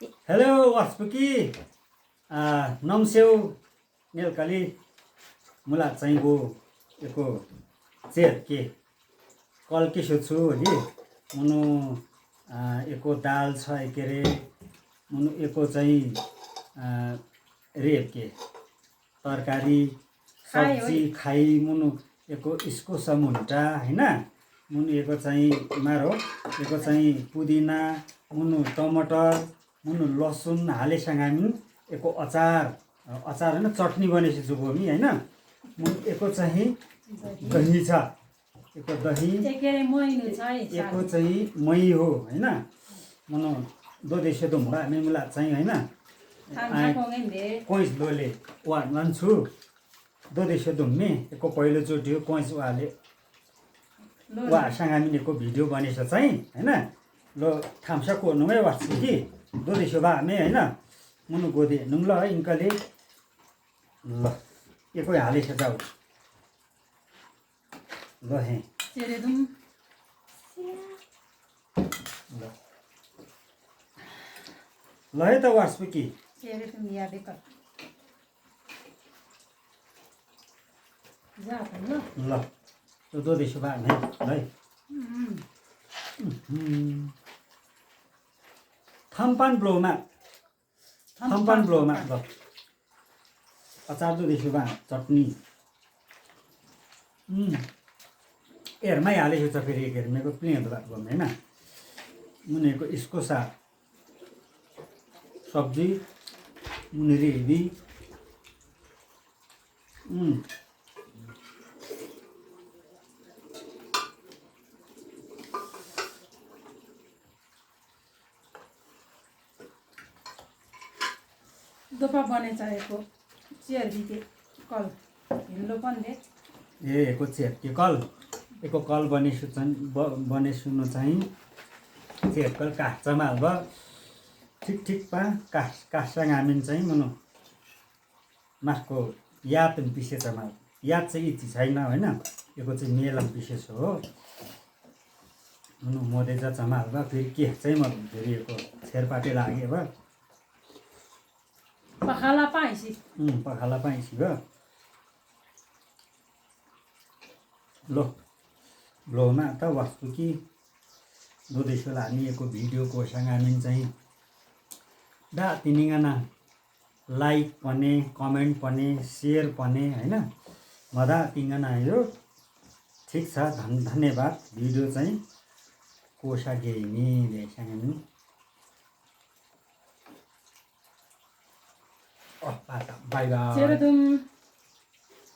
Hello, Waspuki. Namseu Nelkali Mula Chaingo Eko Cher ke कल के सोच्छु हगि मुनु एको दाल छ के रे मुनु एको चाहिँ रेप के तरकारी सब्जी खाइ मुनु एको इस्कुस मुन्टा हैन मुनु एको चाहिँ मारो एको चाहिँ पुदिना मुनु टमाटर मुनु लसुन हालेसँग हामी एको अचार हैन चटनी बनेछि जुगोमी हैन मुनु एको चाहिँ दही छ एको दही एको चाहिँ मही हो हैन मनो दोदे सेदोमला मेमुला चाहिँ हैन कोइस लोले वान छु दोदे सेदोममे एको पहिलो चोटि हो कोइस वाले वा सँगामिनेको भिडियो बनेछ चाहिँ हैन लो थाम्साको नुमै वाच्छु कि दोदे सेबा मे हैन मुनु गोदे नुंगला इन्कले ल एको हालेछ जाऊ ल हे Ceredum. ल है त वास्पुकी Ceredum ya dekar. जात ल ल त्यो दोदे सेबा है है थम्पान ब्लोमा ल अचार दोदे सेबा चटनी हेरमै हालेको छ फेरि एक हेर्मेको प्लेन भएको हैन मुनेको इस्कुसा सब्जी मुनेरी हेबी दोपा बने चाहिएको चेयर दिके कल हिल्लो पनि दे ए एको चेप के कल एको कल बने सुन्नु चाहिँ चेपकल काठ चमाल भयो ठिक पा काठसँग हामी चाहिँ मुनु मासको याद पनि पिसे चमाल याद चाहिँ इति छैन हैन एको चाहिँ मेलम विशेष हो मुनु मधेजा चमाल भयो फेरि के चाहिँ म फेरि एको छेरपाटे लाग्यो भयो पखाला पाइसी भयो लोमा त वास्तुकी दोदेशोला हामी एको भिडियोको सँगामिन चाहिँ डा तिनीगना लाइक पनि कमेन्ट पनि शेयर पनि हैन मदा तिनीगना यो ठिक छ धन्यवाद भिडियो चाहिँ कोशा गेमी सँगामिन बाई बाई Ceredum.